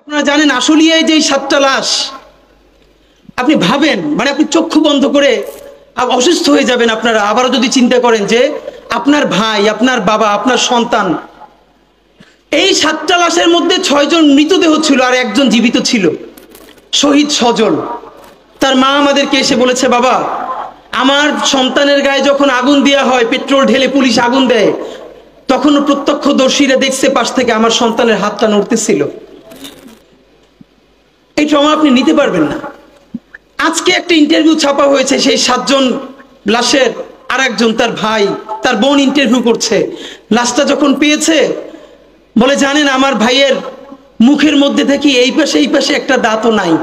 আপনারা জানেন আশুলিয়ায় যে 7টা লাশ, আপনি ভাবেন মানে আপনি চক্ষু বন্ধ করে অসুস্থ হয়ে যাবেন। আপনারা আবারও যদি চিন্তা করেন যে আপনার ভাই, আপনার বাবা, আপনার সন্তান, এই 7টা লাশের মধ্যে 6 জন মৃতদেহ ছিল আর একজন জীবিত ছিল, শহীদ সজল। তার মা আমাদেরকে এসে বলেছে, বাবা আমার সন্তানের গায়ে যখন আগুন দেওয়া হয়, পেট্রোল ঢেলে পুলিশ আগুন দেয়, তখন প্রত্যক্ষদর্শীরা দেখছে পাশ থেকে আমার সন্তানের হাতটা নড়তেছিল। এই ট্রমা আপনি নিতে পারবেন না। আজকে একটা ইন্টারভিউ ছাপা হয়েছে, সেই 7 জন লাশের আর একজন তার ভাই, তার বোন ইন্টারভিউ করছে। লাশটা যখন পেয়েছে বলে, জানেন আমার ভাইয়ের মুখের মধ্যে থেকে এই পাশে একটা দাঁতও নাই।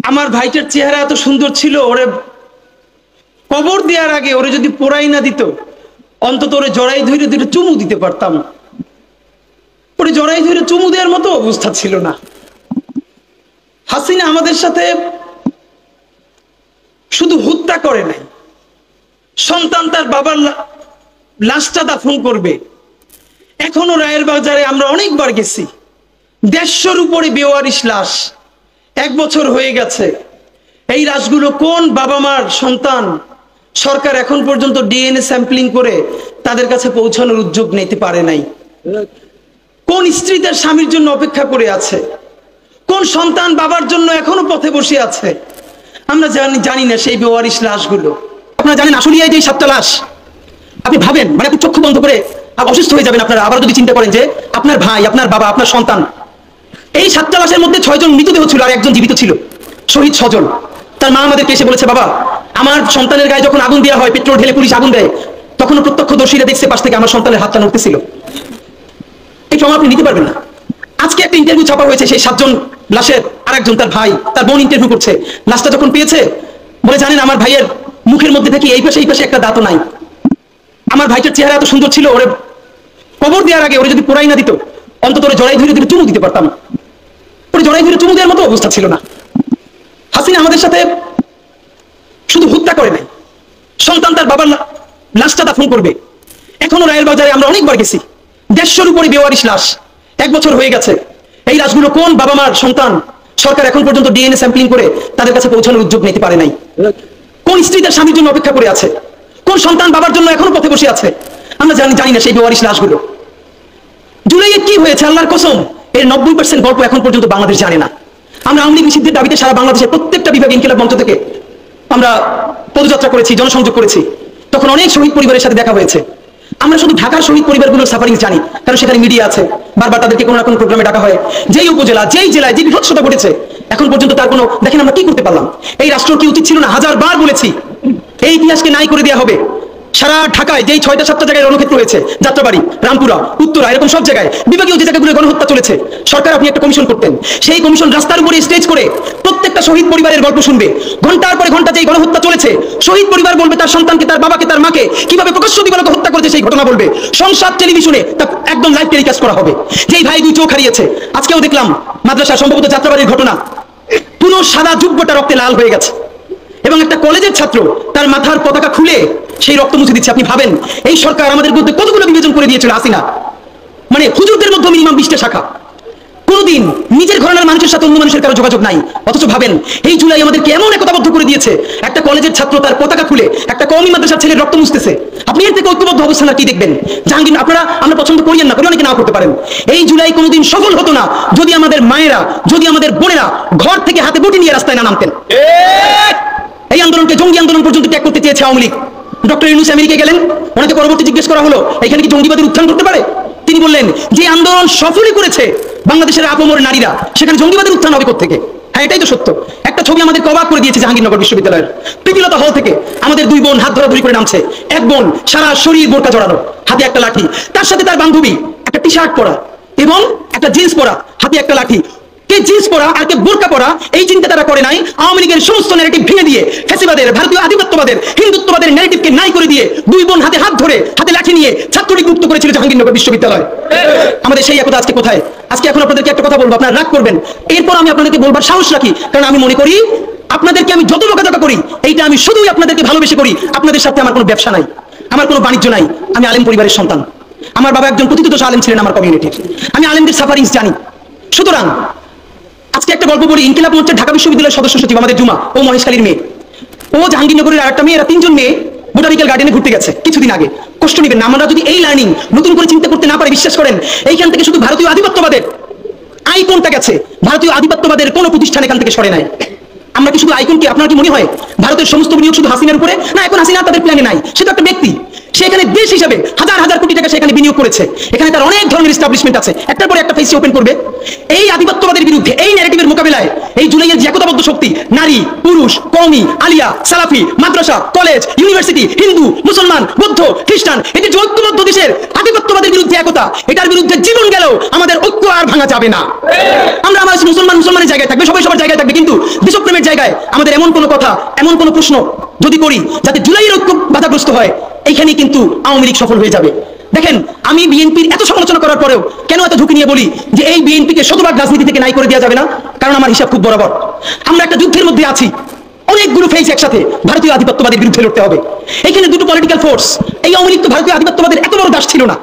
আমার ভাইটার চেহারা এত সুন্দর ছিল, ওরে কবর দেওয়ার আগে ওরে যদি পোড়াই না দিত, অন্তত ওরে জড়াই ধরে দুটো চুমু দিতে পারতাম। ওরে জড়াই ধরে চুমু দেওয়ার মতো অবস্থা ছিল না। হাসিনা আমাদের সাথে শুধু হত্যা করে নাই, সন্তান তার বাবার লাশটা দাফন করবে। এখনো রায়ের বাজারে আমরা অনেকবার গেছি, 150-র উপরে বেওয়ারিশ লাশ, 1 বছর হয়ে গেছে। এই লাশগুলো কোন বাবা মার সন্তান, সরকার এখন পর্যন্ত ডিএনএ স্যাম্পলিং করে তাদের কাছে পৌঁছানোর উদ্যোগ নিতে পারে নাই। কোন স্ত্রী তার স্বামীর জন্য অপেক্ষা করে আছে, কোন সন্তান বাবার জন্য এখনো পথে বসে আছে, আমরা জানি না সেই বেওয়ারিশ লাশগুলো। আপনারা জানেন আশুলিয়ায় যে 7টা লাশ, আপনি ভাবেন মানে আপনি চক্ষু বন্ধ করে অসুস্থ হয়ে যাবেন। আপনারা আবার যদি চিন্তা করেন যে আপনার ভাই, আপনার বাবা, আপনার সন্তান, এই 7টা লাশের মধ্যে 6 জন মৃতদেহ ছিল আর একজন জীবিত ছিল, শহীদ সজল। তার মা আমাদেরকে এসে বলেছে, বাবা আমার সন্তানের গায়ে যখন আগুন দেওয়া হয়, পেট্রোল ঢেলে পুলিশ আগুন দেয়, তখন প্রত্যক্ষদর্শীরা দেখছে পাশ থেকে আমার সন্তানের হাতটা নড়তেছিল। এই ট্রমা আপনি নিতে পারবেন না। আজকে একটা ইন্টারভিউ ছাপা হয়েছে, সেই 7 জন লাশের আর একজন তার ভাই, তার বোন ইন্টারভিউ করছে। লাশটা যখন পেয়েছে বলে, জানেন আমার ভাইয়ের মুখের মধ্যে থেকে এই পাশে একটা দাঁতও নাই। আমার ভাইটার চেহারা এত সুন্দর ছিল, ওরে কবর দেওয়ার আগে ওরে যদি পোড়াই না দিত, অন্তত ওরে জড়াই ধরে চুমু দিতে পারতাম। ওরে জড়াই ধরে চুমু দেওয়ার মতো অবস্থা ছিল না। হাসিনা আমাদের সাথে শুধু হত্যা করে নাই, সন্তান তার বাবার লাশটা দাফন করবে। এখনো রায়ের বাজারে আমরা অনেকবার গেছি, 150-র উপরে বেওয়ারিশ লাশ, 1 বছর হয়ে গেছে। এই লাশগুলো কোন বাবা মার সন্তান, সরকার এখন পর্যন্ত ডিএনএ স্যাম্পলিং করে তাদের কাছে পৌঁছানোর উদ্যোগ নিতে পারে নাই। কোন স্ত্রী তার স্বামীর জন্য অপেক্ষা করে আছে, কোন সন্তান বাবার জন্য এখনো পথে বসে আছে, আমরা জানি না সেই বেওয়ারিশ লাশগুলো। জুলাইয়ে কি হয়েছে আল্লাহর কসম, এর 90% গল্প এখন পর্যন্ত বাংলাদেশ জানে না। আমরা আওয়ামী লীগ নিষিদ্ধের দাবিতে সারা বাংলাদেশের প্রত্যেকটা বিভাগে ইনকিলাব মঞ্চ থেকে আমরা পদযাত্রা করেছি, জনসংযোগ করেছি। তখন অনেক শহীদ পরিবারের সাথে দেখা হয়েছে। আমরা শুধু ঢাকার শহীদ পরিবারগুলোর সাফারিং জানি, কারণ সেখানে মিডিয়া আছে, বারবার তাদেরকে কোনো না কোনো প্রোগ্রামে ডাকা হয়। যেই উপজেলা, যেই জেলায় যে বিভৎসতা ঘটেছে, এখন পর্যন্ত তার কোনো, দেখেন আমরা কি করতে পারলাম। এই রাষ্ট্র কি উচিত ছিল না, 1000 বার বলেছি, এই ইতিহাসকে নাই করে দেওয়া হবে। সারা ঢাকায় যেই 6টা-7টা জায়গায় রণক্ষেত্র হয়েছে, যাত্রাবাড়ি, রামপুরা, উত্তরা, এরকম সব জায়গায় বিভাগীয় যে জায়গাগুলো গণহত্যা চলেছে, সরকার আপনি একটা কমিশন করতেন। সেই কমিশন রাস্তার উপরে স্টেজ করে প্রত্যেকটা শহীদ পরিবারের গল্প শুনবে। ঘন্টার পরে ঘন্টা যেই গণহত্যা চলেছে, শহীদ পরিবার বলবে তার সন্তানকে, তার বাবাকে, তার মাকে কিভাবে প্রকাশ্য দিবালোকে হত্যা করেছে সেই ঘটনা বলবে। সংসদ টেলিভিশনে তা একদম লাইভ টেলিকাস্ট করা হবে। যেই ভাই 2 চোখ হারিয়েছে, আজকেও দেখলাম মাদ্রাসা, সম্ভবত যাত্রাবাড়ির ঘটনা, পুরো সাদা জুব্বটা রক্তে লাল হয়ে গেছে, এবং একটা কলেজের ছাত্র তার মাথার পতাকা খুলে সেই রক্ত মুছে দিচ্ছে। আপনি ভাবেন এই সরকার আমাদের মধ্যে কতগুলো বিভাজন করে দিয়েছিল হাসিনা। মানে হুজুরদের মধ্যে মিনিমাম 20টা শাখা, কোনদিন নিজের ঘরানার মানুষের সাথে অন্য মানুষের কারো যোগাযোগ নাই। অথচ ভাবেন এই জুলাই আমাদেরকে এমন একতাবদ্ধ করে দিয়েছে, একটা কলেজের ছাত্র তার পতাকা খুলে একটা কওমি মাদ্রাসার ছেলের রক্ত মুছতেছে। আপনি এর থেকে ঐক্যবদ্ধ অবস্থান আর কি দেখবেন? জাহাঙ্গীর, আমরা পছন্দ করি না, অনেকে নাও করতে পারেন। এই জুলাই কোনোদিন সফল হতো না যদি আমাদের মায়েরা, যদি আমাদের বোনেরা ঘর থেকে হাতে বটি নিয়ে রাস্তায় না নামতেন। এই আন্দোলনকে জঙ্গি আন্দোলন পর্যন্ত ত্যাগ করতে চেয়েছে আওয়ামী লীগ। ডক্টর ইউনূস আমেরিকায় গেলেন, ওনাকে পরবর্তী জিজ্ঞেস করা হলো এখানে কি জঙ্গিবাদের উত্থান করতে পারে? তিনি বললেন যে আন্দোলন সফলই করেছে বাংলাদেশের আপমর নারীরা, সেখানে জঙ্গিবাদের উত্থান হবে কোত্থেকে? হ্যাঁ, এটাই তো সত্য। একটা ছবি আমাদের অবাক করে দিয়েছে জাহাঙ্গীরনগর বিশ্ববিদ্যালয়ের প্রীতিলতা হল থেকে। আমাদের 2 বোন হাত ধরাধরি করে নামছে। এক বোন সারা শরীর বোরকা জড়ানো, হাতে একটা লাঠি, তার সাথে তার বান্ধবী একটা টি শার্ট পরা এবং একটা জিন্স পরা, হাতে একটা লাঠি। কে জিন্স পরা আর কে বোরকা পরা, এই চিন্তা তারা করে নাই। আওয়ামী লীগের সমস্ত ন্যারেটিভ ভেঙে দিয়ে, ফ্যাসিবাদের, ভারতীয় আধিপত্যবাদের, হিন্দুত্ববাদের ন্যারেটিভকে নাই করে দিয়ে 2 বোন হাত ধরে, হাতে লাঠি নিয়ে ছাত্রলীগ মুক্ত করেছিল জাহাঙ্গীরনগর বিশ্ববিদ্যালয়। আমাদের সেই একতা আজকে কোথায়? আজকে এখন আপনাদেরকে একটা কথা বলবো, আপনারা রাগ করবেন, এরপর আমি আপনাদেরকে বলবার সাহস রাখি, কারণ আমি মনে করি আপনাদেরকে আমি যত বকাঝকা করি, এইটা আমি শুধুই আপনাদেরকে ভালোবেসে করি। আপনাদের সাথে আমার কোনো ব্যবসা নাই, আমার কোনো বাণিজ্য নাই। আমি আলেম পরিবারের সন্তান। আমার বাবা একজন প্রতিষ্ঠিত আলেম ছিলেন আমার কমিউনিটির। আমি আলেমদের সাফারিংস জানি। সুতরাং আজকে একটা গল্প বলি। ইনকিলাব মঞ্চের ঢাকা বিশ্ববিদ্যালয়ের সদস্য সচিব আমাদের জুমা, ও মহেশখালীর মেয়ে, ও জাহাঙ্গীরনগরের আরেকটা মেয়ে, এরা তিনজন মেয়ে বোটানিক্যাল গার্ডেনে ঘুরতে গেছে কিছুদিন আগে। কষ্ট নেবেন না, আমরা যদি এই লার্নিং নতুন করে চিন্তা করতে না পারি, বিশ্বাস করেন এইখান থেকে শুধু ভারতীয় আধিপত্যবাদের আইকনটা গেছে, ভারতীয় আধিপত্যবাদের কোনো প্রতিষ্ঠান এখান থেকে সরে নাই। আমরা কি শুধু আইকন কি? আপনার কি মনে হয় ভারতের সমস্ত বিনিয়োগ শুধু হাসিনার উপরে? না, এখন হাসিনা তাদের প্ল্যানে নাই, সে তো একটা ব্যক্তি। সে এখানে দেশ হিসেবে হাজার হাজার কোটি টাকা সেখানে বিনিয়োগ করেছে। এখানে তার অনেক ধরনের এস্টাবলিশমেন্ট আছে, একটার পরে একটা ফেস ওপেন করবে। এই আধিপত্যবাদের বিরুদ্ধে, এই ন্যারেটিভের মোকাবেলায় এই জুলাইয়ের যে একতাবদ্ধ শক্তি, নারী, পুরুষ, কওমি, আলিয়া, সালাফি, মাদ্রাসা, কলেজ, ইউনিভার্সিটি, হিন্দু, মুসলমান, বৌদ্ধ, খ্রিস্টান, এদের যে ঐক্যবদ্ধ দেশের আধিপত্যবাদের বিরুদ্ধে একতা, এটার বিরুদ্ধে জীবন গেলেও আমাদের ঐক্য আর ভাঙা যাবে না। আমরা আমার মুসলমানের জায়গায় থাকবে, সবাই সবার জায়গায় থাকবে, কিন্তু দেশপ্রেমের জায়গায় আমাদের এমন কোনো কথা, এমন কোনো প্রশ্ন যদি করি যাতে জুলাইয়ের ঐক্য বাধাগ্রস্ত হয়, এইখানেই কিন্তু আওয়ামী লীগ সফল হয়ে যাবে। দেখেন, আমি বিএনপির এত সমালোচনা করার পরেও কেন এত ঝুঁকি নিয়ে বলি যে এই বিএনপিকে শতভাগ রাজনীতি থেকে নাই করে দেওয়া যাবে না? কারণ আমার হিসাব খুব বরাবর। আমরা একটা যুদ্ধের মধ্যে আছি, অনেকগুলো ফেজ একসাথে ভারতীয় আধিপত্যবাদের বিরুদ্ধে লড়তে হবে। এখানে দুটো পলিটিক্যাল ফোর্স। এই আওয়ামী লীগ তো ভারতীয় আধিপত্যবাদের এত বড় দাস ছিল না।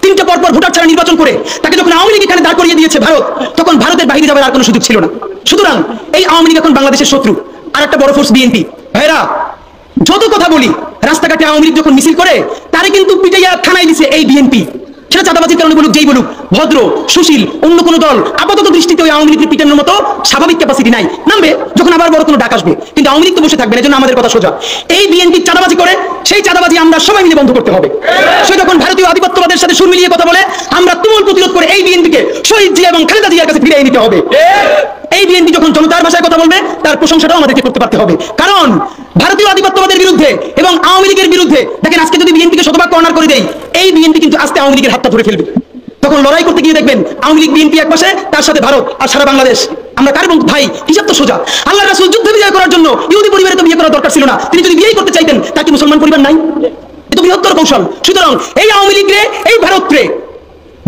তিনটা পরপর ভোটার ছাড়া নির্বাচন করে তাকে যখন আওয়ামী লীগ এখানে দাঁড় করিয়ে দিয়েছে ভারত, তখন ভারতের বাইরে যাওয়ার আর কোনো সুযোগ ছিল না। সুতরাং এই আওয়ামী লীগ এখন বাংলাদেশের শত্রু। আর একটা বড় ফোর্স বিএনপি। ভাইরা, যত কথা বলি, রাস্তাঘাটে আওয়ামী লীগ যখন মিছিল করে তারে কিন্তু পিটাইয়া থানায় দিছে এই বিএনপি। সেটা চাঁদাবাজির কারণে বলুক, যেই বলুক, ভদ্র সুশীল অন্য কোনো দল আপাতত দৃষ্টিতে ওই আওয়ামী লীগের পিটানোর মতো স্বাভাবিক ক্যাপাসিটি নাই, নামবে যখন আবার বড় কোনো ডাক আসবে। কিন্তু আওয়ামী লীগ তো বসে থাকবে না, এজন্য আমাদের কথা সোজা। এই বিএনপি চাঁদাবাজি করে, সেই চাঁদাবাজি আমরা সবাই মিলে বন্ধ করতে হবে। সে যখন ভারতীয় আধিপত্যবাদের সাথে সুর মিলিয়ে কথা বলে, আমরা তুমুল প্রতিরোধ করে এই বিএনপিকে শহীদ জিয়া এবং খালেদা জিয়ার কাছে ফিরিয়ে নিতে হবে। এই বিএনপি যখন জনতার ভাষায় কথা বলবে, তার প্রশংসাটাও আমাদেরকে করতে পারতে হবে। কারণ ভারতীয় আধিপত্যবাদের বিরুদ্ধে এবং আওয়ামী লীগের বিরুদ্ধে, দেখেন আজকে যদি বিএনপিকে শতভাগ কর্নার করে দেয়, এই বিএনপি কিন্তু আজকে আওয়ামী লীগের হাতটা ধরে ফেলবে। তখন লড়াই করতে গিয়ে দেখবেন আওয়ামী লীগ বিএনপি এক পাশে, তার সাথে ভারত আর সারা বাংলাদেশ। আমরা কার বন্ধু? ভাই, হিসাব তো সোজা। আল্লাহ রাসূল যুদ্ধ বিজয় করার জন্য ইহুদি পরিবারে তো বিয়ে করার দরকার ছিল না। তিনি যদি বিয়ে করতে চাইতেন, তার কি মুসলমান পরিবার নাই? এ তো বৃহত্তর কৌশল। সুতরাং এই আওয়ামী লীগ রে, এই ভারত রে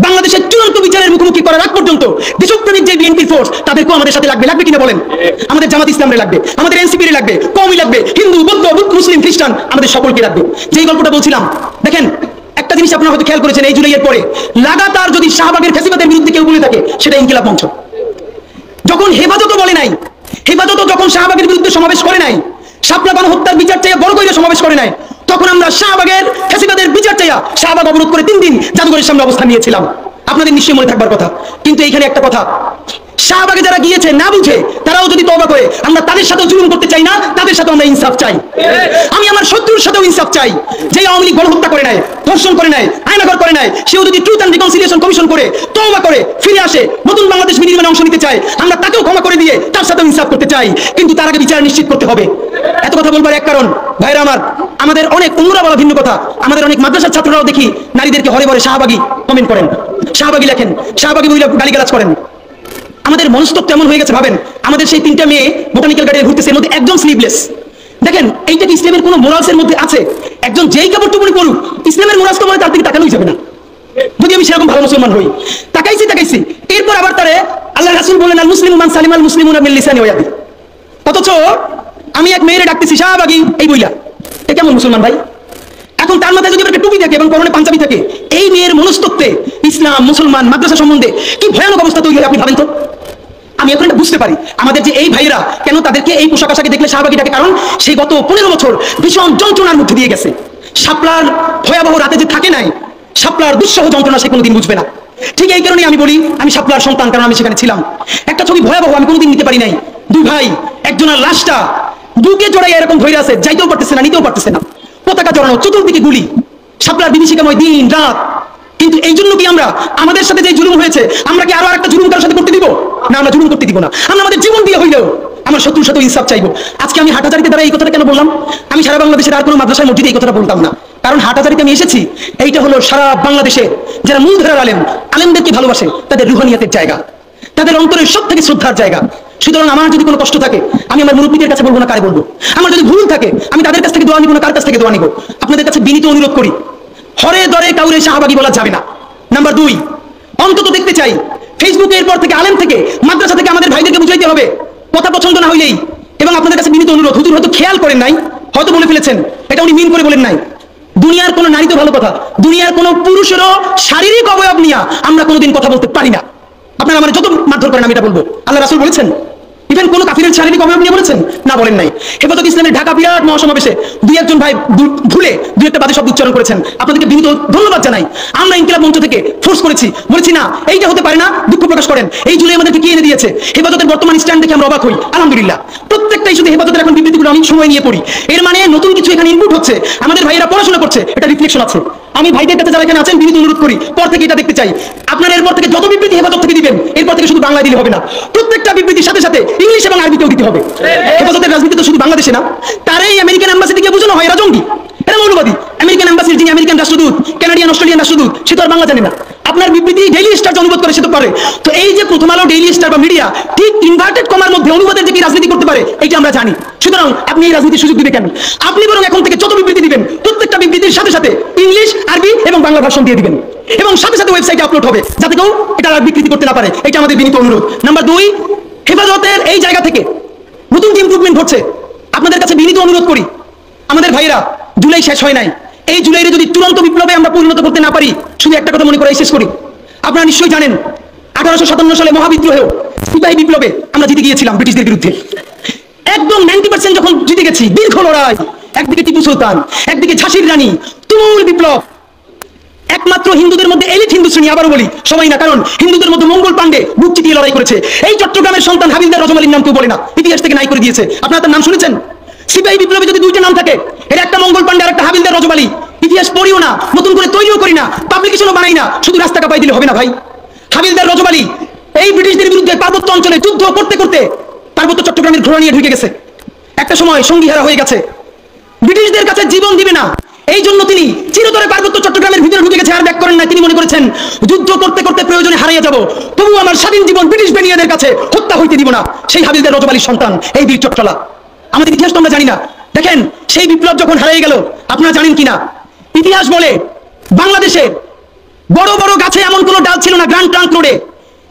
বাংলাদেশের চূড়ান্ত বিচারের মুখোমুখি করার আগ পর্যন্ত দেশপ্রেমিক যে বিএনপির ফোর্স, তাদেরকেও আমাদের সাথে লাগবে। লাগবে কিনা বলেন? আমাদের জামাত ইসলামরে লাগবে, আমাদের এনসিপি রে লাগবে, কওমি লাগবে, হিন্দু, বৌদ্ধ, মুসলিম, খ্রিস্টান, আমাদের সকলকে লাগবে। যেই গল্পটা বলছিলাম, দেখেন একটা জিনিস আপনারা হয়তো খেয়াল করেছেন, এই জুলাইয়ের পরে লাগাতার যদি শাহবাগের ফ্যাসিবাদের বিরুদ্ধে কেউ বলে থাকে, সেটা ইনকিলাব মঞ্চ। যখন হেফাজতও বলে নাই, হেফাজতও যখন শাহবাগের বিরুদ্ধে সমাবেশ করে নাই, শাপলা গণহত্যার বিচার চাইয়া বড় করে সমাবেশ করে নাই, তখন আমরা শাহবাগের ফ্যাসিবাদের বিচার চাইয়া শাহবাগ অবরোধ করে 3 দিন জাদুঘরের সামনে অবস্থান নিয়েছিলাম। আপনাদের নিশ্চয়ই মনে থাকবার কথা। কিন্তু এইখানে একটা কথা, শাহবাগে যারা গিয়েছে না বুঝে, তারাও যদি তওবা করে, আমরা তাদের সাথেও জুলুম করতে চাই না, তাদের সাথে আমরা ইনসাফ চাই। আমি আমার শত্রুর সাথেও ইনসাফ চাই। যে আওয়ামী লীগ গণহত্যা করে নাই, ধর্ষণ করে নাই, আয়নাঘর করে নাই, সেও যদি ট্রুথ অ্যান্ড রিকনসিলিয়েশন কমিশন করে তওবা করে ফিরে আসে, নতুন বাংলাদেশ বিনির্মাণে অংশ নিতে চায়, আমরা তাকেও ক্ষমা করে দিয়ে তার সাথেও ইনসাফ করতে চাই। কিন্তু তার আগে বিচার নিশ্চিত করতে হবে। এত কথা বলবার এক কারণ, ভাইরা আমার, আমাদের অনেক অন্যরা বলা ভিন্ন কথা। আমাদের অনেক মাদ্রাসার ছাত্ররাও দেখি নারীদেরকে হরে ভরে শাহবাগী কমেন্ট করেন, শাহবাগী লেখেন, শাহবাগী মহিলা গালিগালাজ করেন। আমাদের মনস্তত্ব এমন হয়ে গেছে, ভাবেন আমাদের সেই 3টা মেয়ে বোটানিক্যাল গার্ডেনে ঘুরতেছে, এর মধ্যে একদম স্লিভলেস। দেখেন, এইটা কি ইসলামের কোনো মোরালসের মধ্যে আছে? একজন যেই কাপড়টুকুনি পরুক, ইসলামের মোরালস তো মানে তার দিকে তাকানোই যাবে না, যদি আমি সেরকম ভালো মুসলমান হই। তাকাইছি। এরপর আবার তারে আল্লাহ রাসূল বলেন, আল মুসলিমু মান সালিমাল মুসলিমুনা মিন লিসানি ওয়া ইয়াদি। অথচ আমি এক মেয়েরে ডাকতেছি শাহবাগী এই বইলা, এ কেমন মুসলমান ভাই? এখন তার মাথায় যদি একটা টুপি থাকে এবং পরনে পাঞ্জাবি থাকে, এই মেয়ের মনস্তত্ত্বে ইসলাম, মুসলমান, মাদ্রাসা সম্বন্ধে কি ভয়ানক অবস্থা তৈরি হয় আপনি ভাবেন তো। আমি এখন এটা বুঝতে পারি আমাদের যে এই ভাইরা কেন তাদেরকে এই পোশাক আশাকে দেখলে শাহবাগী ডাকে। কারণ সেই গত 15 বছর ভীষণ যন্ত্রণার মধ্যে দিয়ে গেছে। শাপলার ভয়াবহ রাতে যে থাকে নাই, শাপলার দুঃসহ যন্ত্রণা সে কোনোদিন বুঝবে না। ঠিক এই কারণে আমি বলি আমি শাপলার সন্তান, কারণ আমি সেখানে ছিলাম। একটা ছবি ভয়াবহ, আমি কোনোদিন নিতে পারি নাই। 2 ভাই, একজনের লাশটা বুকে জড়াই এরকম ধরে আছে, যাইতেও পারতেছে না, নিতেও পারতেছে না, পতাকা জড়ানো, চতুর্দিকে গুলি, শাপলার বিভীষিকাময় দিন রাত। কিন্তু এই জন্য কি আমরা আমাদের সাথে যে জুলুম হয়েছে, আমরা কি আরো একটা জুলুম কারোর সাথে করতে দিব? না, আমরা জুলুম করতে দিব না। আমরা আমাদের জীবন দিয়ে হইলেও আমার শত্রুর সাথে ইনসাফ চাইবো। আজকে আমি হাটাজারিতে দ্বারা এই কথাটা কেন বললাম? আমি সারা বাংলাদেশের আর কোনো মাদ্রাসায় মসজিদে এই কথাটা বলতাম না। কারণ হাটাজারিতে আমি এসেছি, এইটা হলো সারা বাংলাদেশে যারা মূলধারার আলেমদেরকে ভালোবাসে, তাদের রুহানিয়াতের জায়গা, তাদের অন্তরের সব থেকে শ্রদ্ধার জায়গা। সুতরাং আমার যদি কোনো কষ্ট থাকে, আমি আমার মুরব্বীদের কাছে বলবো না, কারে বলবো? আমার যদি ভুল থাকে, আমি তাদের কাছ থেকে দোয়া নিব না, কার কাছ থেকে দোয়া নিব? আপনাদের কাছে বিনীত অনুরোধ করি, হরে দরে কাউরে শাহবাগী বলা যাবে না। নাম্বার 2, অন্তত দেখতে চাই ফেসবুকে এরপর থেকে আলেম থেকে মাদ্রাসা থেকে আমাদের ভাইদেরকে বুঝাইতে হবে, কথা পছন্দ না হইলেই। এবং আপনাদের কাছে বিনীত অনুরোধ, হুজুর হয়তো খেয়াল করেন নাই, হয়তো বলে ফেলেছেন, এটা উনি মিন করে বলেন নাই। দুনিয়ার কোনো নারী তো ভালো কথা, দুনিয়ার কোনো পুরুষেরও শারীরিক অবয়ব নিয়ে আমরা কোনোদিন কথা বলতে পারি না। আপনারা মানে যত মারধর করেন আমি এটা বলবো, আল্লাহ রাসূল বলেছেন? ইভেন কোন কাফিরের শারীরিক অবয়ব নিয়ে বলেছেন? না, বলেন নাই। হেফাজত ইসলামের ঢাকা বিরাট মহাসমাবেশে দুই একজন ভাই ভুলে দুই একটা বাদে শব্দ উচ্চারণ করেছেন, আপনাদেরকে বিনীত ধন্যবাদ জানাই। আমরা ইনকিলাব মঞ্চ থেকে ফোর্স করেছি, বলেছি না এইটা হতে পারে না, দুঃখ প্রকাশ করেন। এই জুলাই আমাদেরকে কি এনে দিয়েছে, হেফাজতের বর্তমান স্ট্যান্ড দেখে আমরা অবাক হই। আলহামদুলিল্লাহ, প্রত্যেকটা ইস্যুতে হেফাজতের এখন বিবৃতিগুলো অনেক সময় নিয়ে পড়ি। এর মানে নতুন কিছু এখানে ইনপুট হচ্ছে, আমাদের ভাইয়েরা পড়াশোনা করছে, এটা রিফ্লেকশন আছে। আমি ভাইদের কাছে যারা এখানে আছেন বিনীত অনুরোধ করি, পর থেকে এটা দেখতে চাই। আপনারা এরপর থেকে যত বিবৃতি হেফাজত থেকে দিবেন, এরপর থেকে শুধু বাংলায় দিলে হবে না, প্রত্যেকটা বিবৃতির সাথে সাথে ইংলিশ এবং আরবিতেও দিতে হবে। হেফাজতের রাজনীতি তো শুধু বাংলাদেশে না, তারই আমেরিকান এম্বাসিতে গিয়ে বোঝানো হয় এরা জঙ্গি, এরা মৌলবাদী। আমেরিকান এম্বাসির যিনি আমেরিকান রাষ্ট্রদূত, কানাডিয়ান অস্ট্রেলিয়ান রাষ্ট্রদূত, সে তো আর বাংলা জানে না। আপনার বিবৃতি ডেইলি স্টার অনুবাদ করে সে তো পারে। তো এই যে প্রথম আলো, ডেইলি স্টার বা মিডিয়া ঠিক ইনভার্টেড কমার মধ্যে অনুবাদের যে কি রাজনীতি করতে পারে, এটা আমরা জানি। সুতরাং আপনি এই রাজনীতির সুযোগ দিবে কেন? আপনি বরং এখন থেকে যত বিবৃতি দিবেন, প্রত্যেকটা বিবৃতির সাথে সাথে ইংলিশ, আরবি এবং বাংলা ভাষণ দিয়ে দিবেন, এবং সাথে সাথে ওয়েবসাইটে আপলোড হবে, যাতে কেউ এটা আর বিকৃতি করতে না পারে। এটা আমাদের বিনীত অনুরোধ। নাম্বার 2, হেফাজতের এই জায়গা থেকে নতুন যে ইমপ্রুভমেন্ট হচ্ছে, আপনাদের কাছে বিনীত অনুরোধ করি, আমাদের ভাইরা জুলাই শেষ হয় নাই, এই জুলাইরে যদি চূড়ান্ত বিপ্লবে আমরা পরিণত করতে না পারি, শুধু একটা কথা মনে করে শেষ করি। আপনারা নিশ্চয়ই জানেন 1857 সালে মহাবিদ্রোহেও সিপাহী বিপ্লবে আমরা জিতে গিয়েছিলাম ব্রিটিশদের বিরুদ্ধে। একদম 90% যখন জিতে গেছি, দীর্ঘ লড়াই, একদিকে টিপু সুলতান, একদিকে ঝাঁসির রানী, তুমুল বিপ্লব। একমাত্র হিন্দুদের মধ্যে এলিট হিন্দু শ্রেণী, আবারও বলি সবাই না, কারণ হিন্দুদের মধ্যে মঙ্গল পান্ডে বুক চিতিয়ে লড়াই করেছে। এই চট্টগ্রামের সন্তান হাবিলদার রজমালির নাম কেউ বলে না, ইতিহাস থেকে নাই করে দিয়েছে। আপনারা তার নাম শুনেছেন? সিপাহী বিপ্লবে যদি দুইটা নাম থাকে, এর একটা মঙ্গল পান্ডে আর একটা হাবিলদার রজমালি, ইতিহাস পড়িও না, নতুন করে তৈরিও করি না, পাবলিকেশনও বানাই না, শুধু রাস্তা কাঁপাই দিলে হবে না ভাই। হাবিলদার রজমালি এই ব্রিটিশদের বিরুদ্ধে পার্বত্য অঞ্চলে যুদ্ধ করতে করতে পার্বত্য চট্টগ্রামের ঘোড়া নিয়ে ঢুকে গেছে, একটা সময় সঙ্গীহারা হয়ে গেছে, ব্রিটিশদের কাছে জীবন দিবে না, এই জন্য তিনি চিরতরে পার্বত্য চট্টগ্রামের ভিতরে ঢুকে গেছে, আর ব্যাক করেন না। তিনি মনে করেছেন যুদ্ধ করতে করতে প্রয়োজনে হারিয়ে যাব, তবু আমার স্বাধীন জীবন ব্রিটিশ বেনিয়াদের কাছে হত্যা হইতে দিব না। সেই হাবিলদার রজমালির সন্তান এই বীর চট্টলা। আমাদের ইতিহাস তো আমরা জানি না। দেখেন, সেই বিপ্লব যখন হারিয়ে গেল, আপনারা জানেন কিনা, ইতিহাস বলে বাংলাদেশে বড় বড় গাছে এমন কোন ডাল ছিল না গ্র্যান্ড ট্রাঙ্ক রোডে,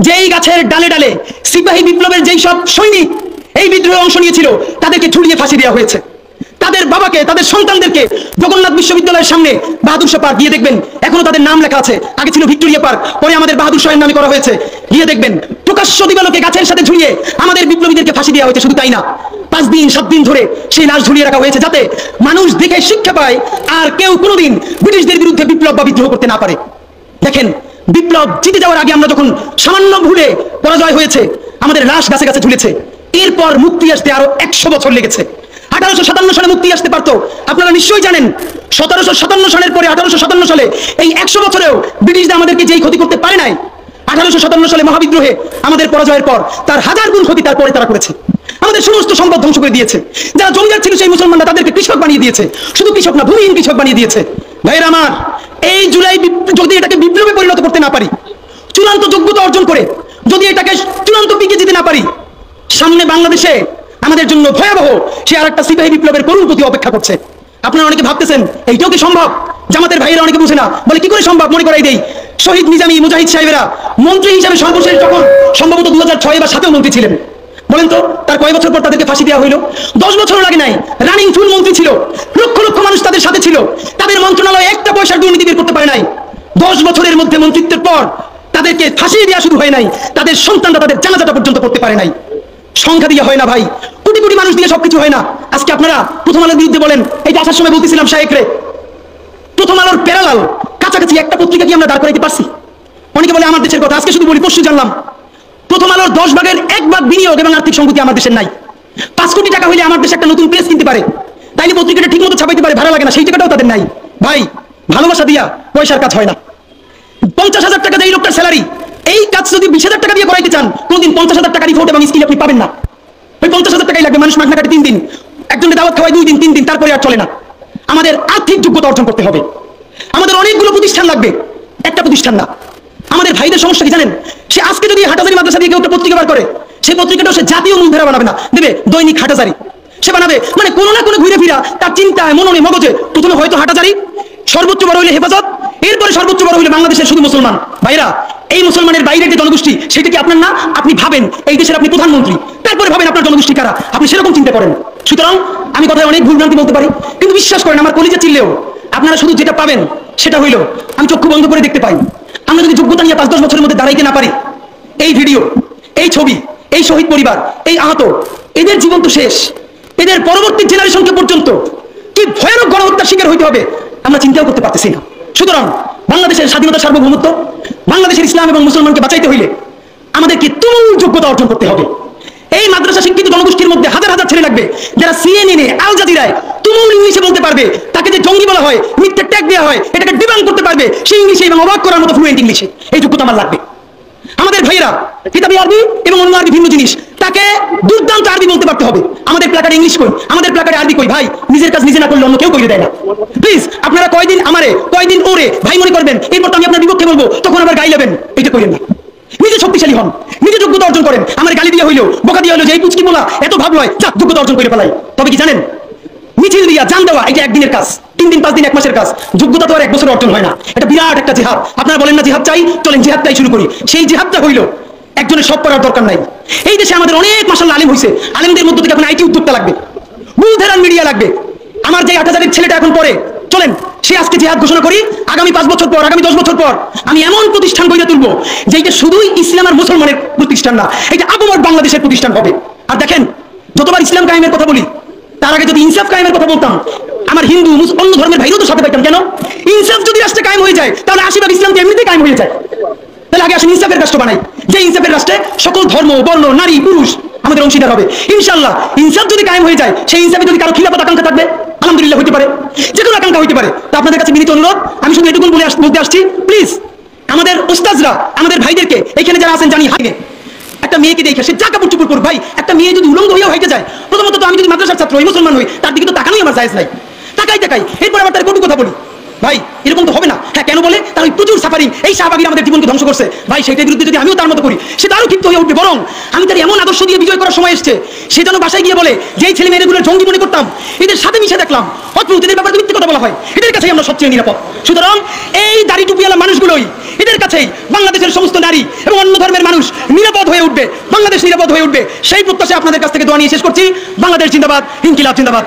যেই গাছের ডালে ডালে সিপাহী বিপ্লবের যেই সব সৈনিক এই বিদ্রোহে অংশ নিয়েছিল, তাদেরকে ঝুলিয়ে ফাঁসি দেওয়া হয়েছে। তাদের বাবাকে, তাদের সন্তানদেরকে জগন্নাথ বিশ্ববিদ্যালয়ের সামনে বাহাদুর শাহ পার্ক গিয়ে দেখবেন, এখনো তাদের নাম লেখা আছে। আগে ছিল ভিক্টোরিয়া পার্ক, পরে আমাদের বাহাদুর শাহের নামে করা হয়েছে। গিয়ে দেখবেন প্রকাশ্য দিবালোকে গাছের সাথে ঝুলিয়ে আমাদের বিপ্লবীদেরকে ফাঁসি দেওয়া হয়েছে। শুধু তাই না, 5 দিন 7 দিন ধরে সেই লাশ ঝুলিয়ে রাখা হয়েছে, যাতে মানুষ দেখে শিক্ষা পায় আর কেউ কোনোদিন ব্রিটিশদের বিরুদ্ধে বিপ্লব বা বিদ্রোহ করতে না পারে। দেখেন, বিপ্লব জিতে যাওয়ার আগে আমরা যখন সামান্য ভুলে পরাজয় হয়েছে, আমাদের লাশ গাছে গাছে ঝুলেছে। এরপর মুক্তি আসতে আরো 100 বছর লেগেছে। 1857 সালে মুক্তি আসতে পারতো, আপনারা নিশ্চয়ই জানেন। 1757 সালের পরে 1857 সালে এই 100 বছরেও ব্রিটিশরা আমাদেরকে যেই ক্ষতি করতে পারে নাই, 1857 সালে মহাবিদ্রোহে আমাদের পরাজয়ের পর তার 1000 গুণ ক্ষতি তারপরে তারা করেছে। আমাদের সমস্ত সম্পদ ধ্বংস করে দিয়েছে। যারা জমিদার ছিল সেই মুসলমানরা তাদেরকে কৃষক বানিয়ে দিয়েছে, শুধু কৃষক না, ভূমিহীন কৃষক বানিয়ে দিয়েছে। ভাইয়েরা আমার, এই জুলাই যদি এটাকে বিপ্লবে পরিণত করতে না পারি, চূড়ান্ত যোগ্যতা অর্জন করে যদি এটাকে চূড়ান্ত পিকে যেতে না পারি, সামনে বাংলাদেশে আমাদের জন্য ভয়াবহ সে আর একটা সিপাহী বিপ্লবের করুণ প্রতি অপেক্ষা করছে। আপনারা অনেকে ভাবতেছেন এইটাও কি সম্ভব? জামাতের ভাইয়েরা অনেকে বুঝে না, বলে কি করে সম্ভব? মনে করাই দেই, শহীদ নিজামী মুজাহিদ সাহেবেরা মন্ত্রী হিসাবে সর্বশেষ যখন সম্ভবত 2006 বা 2007 মন্ত্রী ছিলেন, বলেন তো তার কয় বছর পর তাদেরকে ফাঁসি দেওয়া হইল? 10 বছর লাগে নাই। রানিং ফুল মন্ত্রী ছিল, লক্ষ লক্ষ মানুষ তাদের সাথে ছিল, তাদের মন্ত্রণালয় একটা পয়সার দুর্নীতি বের করতে পারে নাই। 10 বছরের মধ্যে মন্ত্রিত্বের পর তাদেরকে ফাঁসি দেওয়া শুরু হয় নাই, তাদের সন্তানরা তাদের জানাজাটা পর্যন্ত করতে পারে নাই। সংখ্যা দিয়ে হয় না ভাই, কোটি কোটি মানুষ দিয়ে সবকিছু হয় না। আজকে আপনারা প্রথম আলোর বিরুদ্ধে বলেন, এই যে আসার সময় বলতেছিলাম শায়েকরে, প্রথম আলোর প্যারালাল কাছাকাছি একটা পত্রিকা কি আমরা দাঁড় করাইতে পারছি? অনেকে বলে আমার দেশের কথা, আজকে শুধু বলি, পরশু জানলাম প্রথম আলোর 10 ভাগের 1 ভাগ বিনিয়োগ এবং আর্থিক সংগতি আমার দেশের নাই। 5 কোটি টাকা হইলে আমার দেশে একটা নতুন প্রেস কিনতে পারে, তাইলে পত্রিকাটা ঠিক মতো ছাপাইতে পারে, ভাড়া লাগে না, সেই টাকাটাও তাদের নাই। ভাই, ভালোবাসা দিয়া পয়সার কাজ হয় না। 50,000 টাকা যে এই লোকটার স্যালারি, এই কাজ যদি 20,000 টাকা দিয়ে করাইতে চান, কোনদিন 50,000 টাকা রিপোর্ট এবং স্কিল আপনি পাবেন না। ওই 50,000 টাকাই লাগবে। মানুষ মাগনা কাটে 3 দিন, একজনের দাওয়াত খাওয়ায় 2 দিন 3 দিন, তারপরে আর চলে না। আমাদের আর্থিক যোগ্যতা অর্জন করতে হবে। আমাদের অনেকগুলো প্রতিষ্ঠান লাগবে, একটা প্রতিষ্ঠান না। আমাদের ভাইদের সমস্যা কি জানেন? সে আজকে যদি হাটাজারি মাদ্রাসা দিয়ে কেউ একটা পত্রিকা বার করে, সেই পত্রিকাটাও সে জাতীয় মূলধারা বানাবে না, দেবে দৈনিক হাটাজারি। সে বানাবে মানে কোনো না কোনো ঘুরে ফিরা তার চিন্তায়, মননে, মগজে প্রথমে হয়তো হাটাজারি, সর্বোচ্চ বড় হইলে হেফাজত, এরপরে সর্বোচ্চ বড় হইলে বাংলাদেশের শুধু মুসলমান। ভাইরা, এই মুসলমানের বাইরের যে জনগোষ্ঠী, সেটা কি আপনার না? আপনি ভাবেন এই দেশের আপনি প্রধানমন্ত্রী, তারপরে ভাবেন আপনার জনগোষ্ঠী কারা, আপনি সেরকম চিন্তা করেন। সুতরাং আমি কথায় অনেক ভুলভ্রান্তি বলতে পারি, কিন্তু বিশ্বাস করেন আমার কলিজা চিল্লেও আপনারা শুধু যেটা পাবেন সেটা হইল আমি চক্ষু বন্ধ করে দেখতে পাই। আমরা যদি যোগ্যতা নিয়ে 5-10 বছরের মধ্যে দাঁড়াইতে না পারি, এই ভিডিও, এই ছবি, এই শহীদ পরিবার, এই আহত, এদের জীবন তো শেষ, এদের পরবর্তী জেনারেশনকে পর্যন্ত কি ভয়ানক গণহত্যার শিকার হইতে হবে আমরা চিন্তাও করতে পারতেছি না। সুতরাং বাংলাদেশের স্বাধীনতা, সার্বভৌমত্ব, বাংলাদেশের ইসলাম এবং মুসলমানকে বাঁচাইতে হইলে আমাদেরকে তুমুল যোগ্যতা অর্জন করতে হবে। এই মাদ্রাসা শিক্ষিত জনগোষ্ঠীর মধ্যে হাজার হাজার ছেলে লাগবে যারা সিএনএনে, আল জাজিরায় তুমুল ইংলিশে বলতে পারবে, তাকে যে জঙ্গি বলা হয়, মিথ্যে ট্যাগ দেওয়া হয়, এটাকে ডিবাং করতে পারবে সেই ইংলিশে এবং অবাক করার মতো ফ্লুয়েন্ট ইংলিশে। এই যোগ্যতা আমার লাগবে। আমাদের ভাইয়েরা কিতাবি আরবি এবং অন্য আরবি ভিন্ন জিনিস, তাকে দুর্দান্ত আরবি বলতে পারতে হবে। আমাদের প্ল্যাকার্ডে ইংলিশ কই, আমাদের প্ল্যাকার্ডে আরবি কই। ভাই, নিজের কাজ নিজে না করলে অন্য কেউ করে দেয় না। প্লিজ আপনারা কয়দিন আমারে, কয়দিন ওরে ভাই মনে করবেন, এরপর তো আমি আপনার বিপক্ষে বলবো, তখন আবার গাই নেবেন, এটা করেন না। নিজে শক্তিশালী হন, নিজে যোগ্যতা অর্জন করেন। আমার গালি দিয়ে হইলো, বোকা দিয়ে হইলো যে এই পুচকি বলা এত ভাব লয়, যা যোগ্যতা অর্জন করে ফেলাই। তবে কি জানেন, মিছিল দিয়া জান দেওয়া এটা একদিনের কাজ, 3 দিন 5 দিন 1 মাসের কাজ। যোগ্যতা তো আর 1 বছর অর্জন হয় না। এটা বিরাট একটা জিহাদ। আপনারা বলেন না জিহাদ চাই, চলেন জিহাদটাই শুরু করি। সেই জিহাদটা হইলো একজনের সব করার দরকার নাই। এই দেশে আমাদের অনেক মাশাআল্লাহ আলেম হইছে, আলেমদের মধ্যে থেকে এখন আইটি উদ্যোক্তা লাগবে, বুলধেরান মিডিয়া লাগবে। আমার যে 8000 ছেলেটা এখন পড়ে, চলেন সে আজকে জিহাদ ঘোষণা করি, আগামী 5 বছর পর, আগামী 10 বছর পর আমি এমন প্রতিষ্ঠান গড়ে তুলবো যেটা শুধুই ইসলাম আর মুসলমানের প্রতিষ্ঠান না, এটা আপামর বাংলাদেশের প্রতিষ্ঠান হবে। আর দেখেন, যতবার ইসলাম কায়েমের কথা বলি, তার আগে যদি ইনসাফ কায়েমের কথা বলতাম, আমার হিন্দু অন্য ধর্মের ভাইরাও তো সাথে পাইতাম। কেন? ইনসাফ যদি রাষ্ট্রে কায়েম হয়ে যায়, তাহলে 80% ইসলাম তো এমনিতেই কায়েম হয়ে যায়। তাহলে আগে আসেন ইনসাফের রাষ্ট্র বানাই, যে ইনসাফের রাষ্ট্রে সকল ধর্ম, বর্ণ, নারী, পুরুষ আমাদের অংশীদার হবে। ইনশাআল্লাহ ইনসাফ যদি কায়েম হয়ে যায়, সেই ইনসাফে যদি কারো খিলাফত আকাঙ্ক্ষা থাকবে, আলহামদুলিল্লাহ হতে পারে, যে কোনো আকাঙ্ক্ষা হতে পারে। তো আপনাদের কাছে বিনীত অনুরোধ, আমি শুধু এটুকুন বলতে আসছি, প্লিজ আমাদের উস্তাজরা, আমাদের ভাইদেরকে, এখানে যারা আছেন জানি হাইনে একটা মেয়েকে দেখে সে যা কাপড় চুপড় করুক, ভাই একটা মেয়ে যদি উলঙ্গ হয়েও হইতে যায়, প্রথমত তো আমি যদি মাদ্রাসার ছাত্র হই, মুসলমান হই, তার দিকে তো তাকানোই আমার জায়েজ নাই। তাকাই এরপর আবার তার কটু কথা বলি, ভাই এরকম তো হবে না। হ্যাঁ, কেন বলে? তার ওই প্রচুর সাফারিং, এই শাহবাগীরা আমাদের জীবনকে ধ্বংস করছে। ভাই সেটার বিরুদ্ধে যদি আমিও তার মতো করি, সে তারও ক্ষিপ্ত হয়ে উঠবে। বরং আমি তার এমন আদর্শ দিয়ে বিজয় করার সময় এসছে, সে যেন বাসায় গিয়ে বলে, যেই ছেলে মেয়েগুলো জঙ্গি মনে করতাম, এদের সাথে মিশে দেখলাম, অদ্ভুত, এদের ব্যাপারে মিথ্যে কথা বলা হয়, এদের কাছেই আমরা সবচেয়ে নিরাপদ। সুতরাং এই দাড়ি টুপিওয়ালা মানুষগুলোই, এদের কাছেই বাংলাদেশের সমস্ত নারী এবং অন্য ধর্মের মানুষ নিরাপদ হয়ে উঠবে, বাংলাদেশ নিরাপদ হয়ে উঠবে। সেই প্রত্যাশা আপনাদের কাছ থেকে দোয়া নিয়ে শেষ করছি। বাংলাদেশ জিন্দাবাদ, ইনকিলাব জিন্দাবাদ।